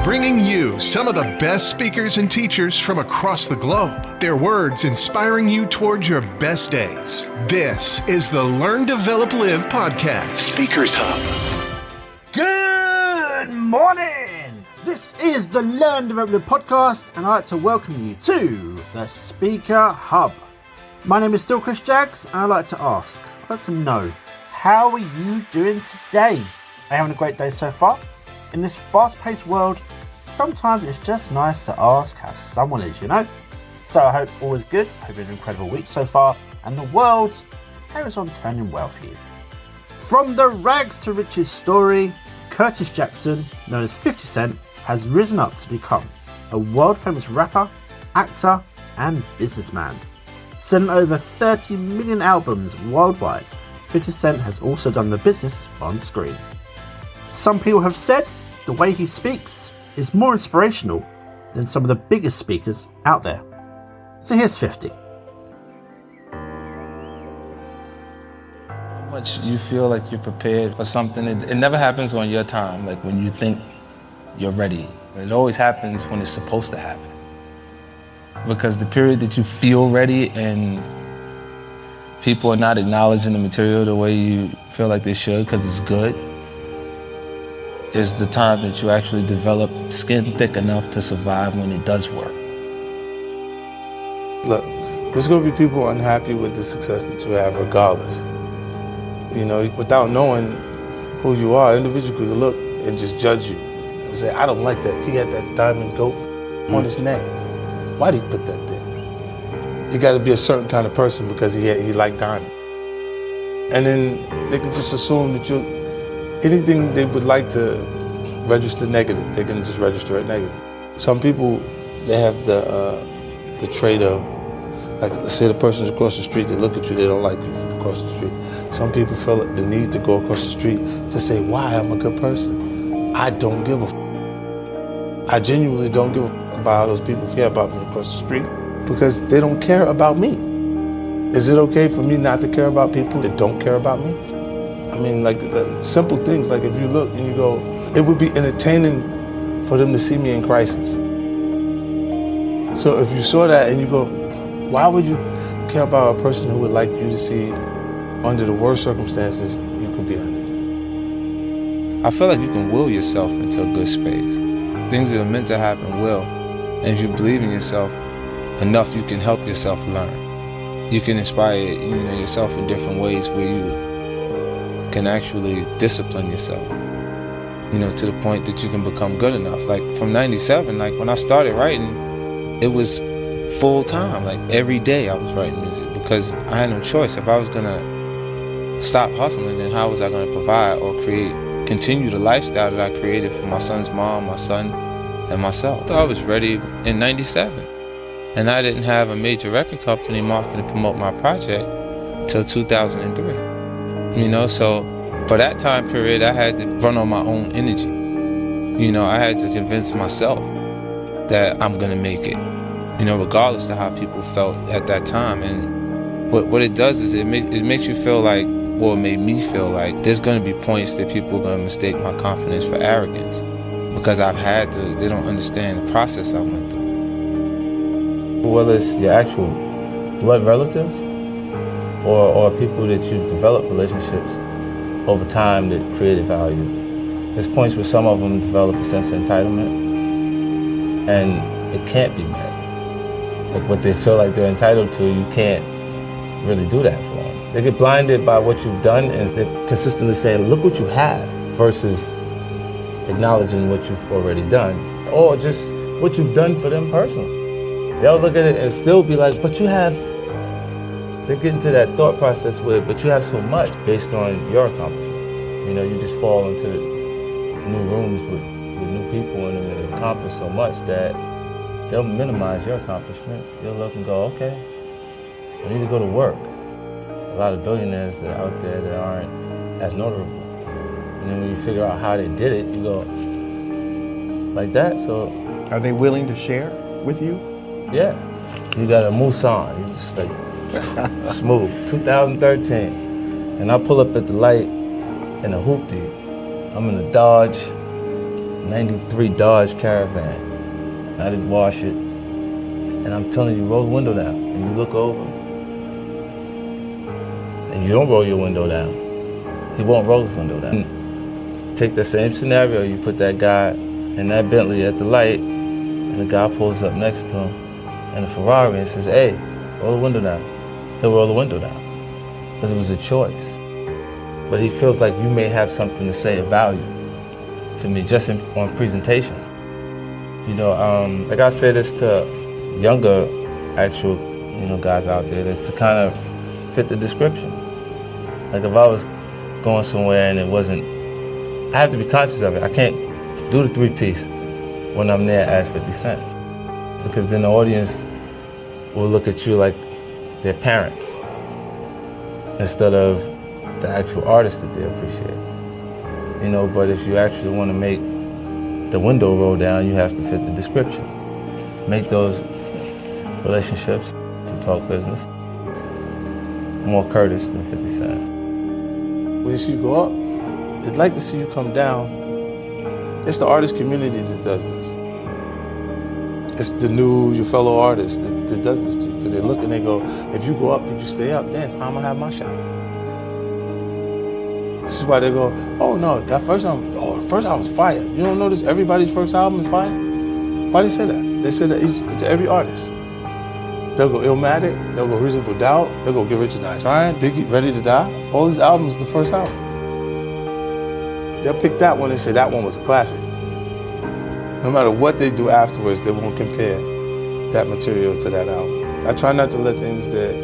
bringing you some of the best speakers and teachers from across the globe. Their words inspiring you towards your best days. This is the Learn, Develop, Live podcast, Speakers Hub. Good morning! This is the Learn, Develop, Live podcast, and I'd like to welcome you to the Speaker Hub. My name is still Chris Jaggs, and I'd like to ask, I'd like to know, how are you doing today? Are you having a great day so far? In this fast-paced world, sometimes it's just nice to ask how someone is, you know? So I hope all is good. I hope you had an incredible week so far, and the world carries on turning well for you. From the rags to riches story, Curtis Jackson, known as 50 Cent, has risen up to become a world-famous rapper, actor, and businessman. Selling over 30 million albums worldwide, 50 Cent has also done the business on screen. Some people have said the way he speaks is more inspirational than some of the biggest speakers out there. So here's 50. How much you feel like you're prepared for something. It never happens on your time, like when you think you're ready. It always happens when it's supposed to happen. Because the period that you feel ready and people are not acknowledging the material the way you feel like they should because it's good, is the time that you actually develop skin thick enough to survive when it does work. Look, there's going to be people unhappy with the success that you have regardless. You know, without knowing who you are, individuals could look and just judge you and say, I don't like that. He got that diamond goat on his neck. Why'd he put that there? You got to be a certain kind of person because he liked diamond. And then they could just assume that anything they would like to register negative, they can just register it negative. Some people, they have the trait of, like, let's say the person's across the street, they look at you, they don't like you from across the street. Some people feel the need to go across the street to say, why, I'm a good person. I don't give a f. I genuinely don't give a f about how those people feel about me across the street because they don't care about me. Is it okay for me not to care about people that don't care about me? I mean, like the simple things, like if you look and you go, it would be entertaining for them to see me in crisis. So if you saw that and you go, why would you care about a person who would like you to see under the worst circumstances you could be under? I feel like you can will yourself into a good space. Things that are meant to happen will. And if you believe in yourself enough, you can help yourself learn. You can inspire yourself in different ways where you can actually discipline yourself, to the point that you can become good enough. Like from 97, like when I started writing, it was full time. Like every day I was writing music because I had no choice. If I was gonna stop hustling, then how was I gonna provide or continue the lifestyle that I created for my son's mom, my son, and myself? I was ready in 97. And I didn't have a major record company marketing to promote my project until 2003. So for that time period, I had to run on my own energy. I had to convince myself that I'm gonna make it, regardless of how people felt at that time. And what it does is it makes you feel like, well, it made me feel like there's gonna be points that people are gonna mistake my confidence for arrogance because they don't understand the process I went through. Whether it's your actual blood relatives or people that you've developed relationships over time that created value. There's points where some of them develop a sense of entitlement and it can't be met. Like what they feel like they're entitled to, you can't really do that for them. They get blinded by what you've done and they're consistently saying, look what you have, versus acknowledging what you've already done or just what you've done for them personally. They'll look at it and still be like, but you have. They get into that thought process where, but you have so much based on your accomplishments. You just fall into new rooms with new people in them and accomplish so much that they'll minimize your accomplishments. You'll look and go, okay, I need to go to work. A lot of billionaires that are out there that aren't as notable. And then when you figure out how they did it, you go, like that, so. Are they willing to share with you? Yeah. You got a Musan, he's just like smooth, 2013. And I pull up at the light in a hoopty. I'm in a Dodge, '93 Dodge Caravan. I didn't wash it. And I'm telling you, roll the window down. And you look over, and you don't roll your window down. He won't roll his window down. Take the same scenario, you put that guy in that Bentley at the light, and the guy pulls up next to him in a Ferrari and says, hey, roll the window down. He'll roll the window down. Because it was a choice. But he feels like you may have something to say of value to me just on presentation. You know, like I say this to younger actual, guys out there to kind of fit the description. Like if I was going somewhere and it wasn't, I have to be conscious of it. I can't do the 3-piece when I'm there as 50 Cent. Because then the audience will look at you like their parents instead of the actual artist that they appreciate. But if you actually want to make the window roll down, you have to fit the description. Make those relationships to talk business more courteous than 50 Cent. When you see you go up, they'd like to see you come down. It's the artist community that does this. It's your fellow artist that does this to you. Because they look and they go, if you go up and you stay up, then how am I gonna have my shot? This is why they go, oh no, the first album's fire. You don't notice everybody's first album is fire? Why do they say that? They say that to every artist. They'll go Illmatic, they'll go Reasonable Doubt, they'll go Get Rich or Die Trying, Biggie, Ready to Die. All these albums, the first album. They'll pick that one and say that one was a classic. No matter what they do afterwards, they won't compare that material to that album. I try not to let things that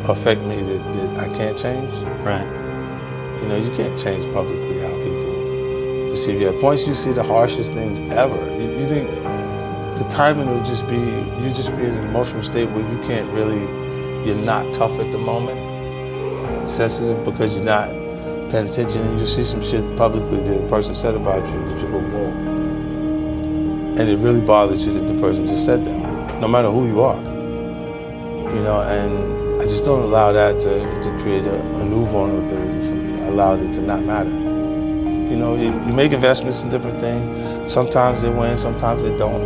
affect me that I can't change. Right. You can't change publicly how people perceive you. At points you see the harshest things ever. You think the timing will just be, you just be in an emotional state where you can't really, you're not tough at the moment. Sensitive because you're not paying attention and you see some shit publicly that a person said about you that you go, whoa. And it really bothers you that the person just said that, no matter who you are. And I just don't allow that to create a new vulnerability for me. I allowed it to not matter. You make investments in different things. Sometimes they win, sometimes they don't.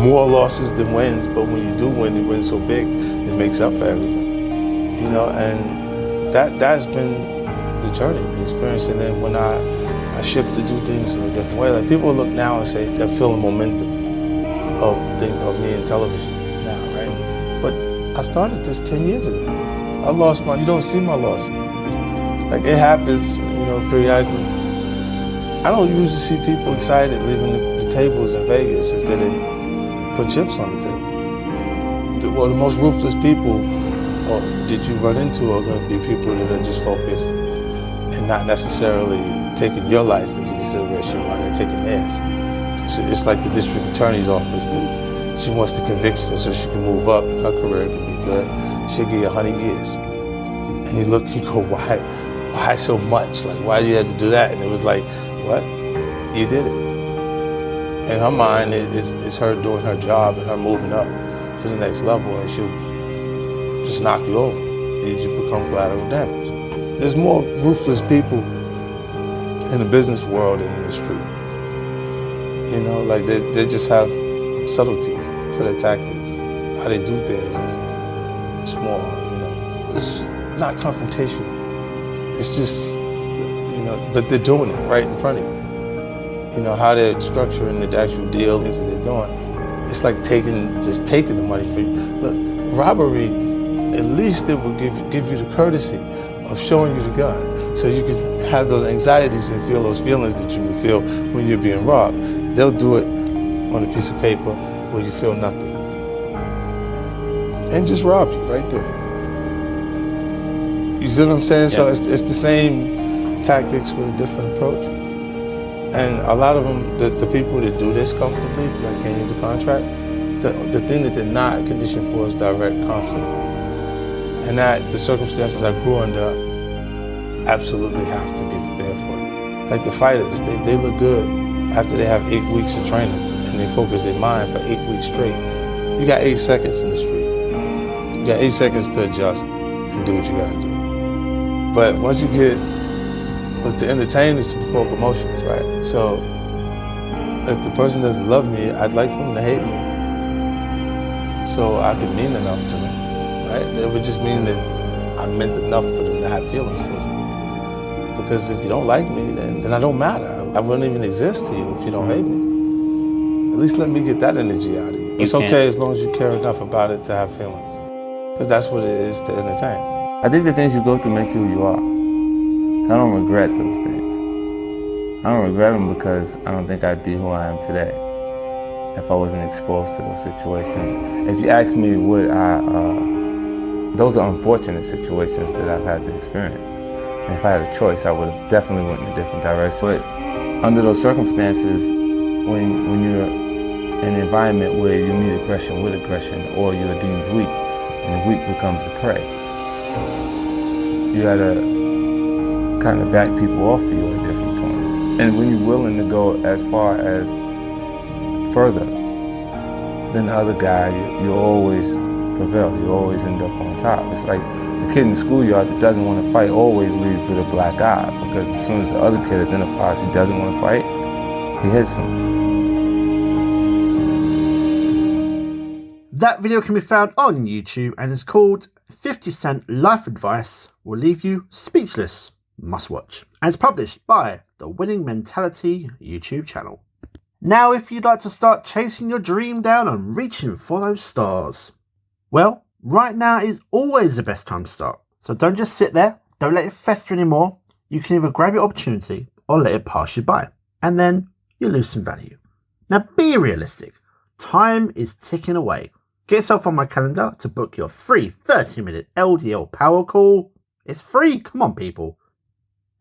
More losses than wins, but when you do win, you win so big, it makes up for everything. And that's been the journey, the experience. And then when I shift to do things in a different way, like people look now and say they're feeling momentum of me in television now, right? But I started this 10 years ago. I lost you don't see my losses. Like it happens, periodically. I don't usually see people excited leaving the tables in Vegas if they didn't put chips on the table. The most ruthless people that you run into are going to be people that are just focused and not necessarily taking your life into consideration while they're taking theirs. It's like the district attorney's office that she wants the conviction so she can move up and her career can be good. She'll give you 100 years. And you go, why so much? Like, why you had to do that? And it was like, what? You did it. In her mind, it's her doing her job and her moving up to the next level, and she'll just knock you over. You just become collateral damage. There's more ruthless people in the business world than in the street. Like they just have subtleties to their tactics. How they do things is more, it's not confrontational. It's just, but they're doing it right in front of you. How they're structuring the actual deal, things that they're doing. It's like taking the money for you. Look, robbery, at least it will give you the courtesy of showing you the gun so you can have those anxieties and feel those feelings that you would feel when you're being robbed. They'll do it on a piece of paper where you feel nothing. And just rob you right there. You see what I'm saying? Yeah. So it's the same tactics with a different approach. And a lot of them, the people that do this comfortably, like hand you the contract, the thing that they're not conditioned for is direct conflict. And that the circumstances I grew under absolutely have to be prepared for it. Like the fighters, they look good after they have 8 weeks of training and they focus their mind for 8 weeks straight. You got 8 seconds in the street. You got 8 seconds to adjust and do what you gotta do. But once you get, look, to entertain is to provoke emotions, right? So If the person doesn't love me, I'd like for them to hate me, so I can mean enough to them, right? It would just mean that I meant enough for them to have feelings towards me. Because if you don't like me, then I don't matter. I wouldn't even exist to you if you don't hate me. At least let me get that energy out of you. It's okay as long as you care enough about it to have feelings. Because that's what it is to entertain. I think the things you go through make you who you are. So I don't regret those things. I don't regret them because I don't think I'd be who I am today if I wasn't exposed to those situations. If you ask me, those are unfortunate situations that I've had to experience. And if I had a choice, I would have definitely went in a different direction. But under those circumstances, when you're in an environment where you meet aggression with aggression, or you're deemed weak, and the weak becomes the prey, you gotta kind of back people off of you at different points. And when you're willing to go as far as further than the other guy, you always prevail. You always end up on top. It's like the kid in the schoolyard that doesn't want to fight always leaves with a black eye, because as soon as the other kid identifies he doesn't want to fight, he hits him. That video can be found on YouTube and is called 50 Cent Life Advice Will Leave You Speechless. Must watch. And it's published by the Winning Mentality YouTube channel. Now, if you'd like to start chasing your dream down and reaching for those stars, well, right now is always the best time to start. So don't just sit there. Don't let it fester anymore. You can either grab your opportunity or let it pass you by. And then you lose some value. Now, be realistic. Time is ticking away. Get yourself on my calendar to book your free 30-minute LDL power call. It's free. Come on, people.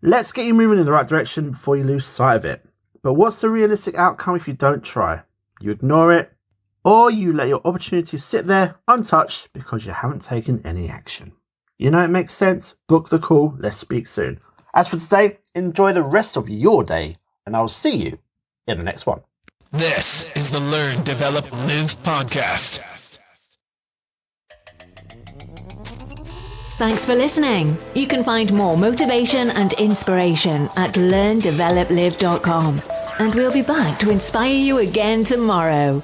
Let's get you moving in the right direction before you lose sight of it. But what's the realistic outcome if you don't try? You ignore it, or you let your opportunity sit there untouched because you haven't taken any action. You know it makes sense? Book the call. Let's speak soon. As for today, enjoy the rest of your day, and I'll see you in the next one. This is the Learn, Develop, Live podcast. Thanks for listening. You can find more motivation and inspiration at learndeveloplive.com. And we'll be back to inspire you again tomorrow.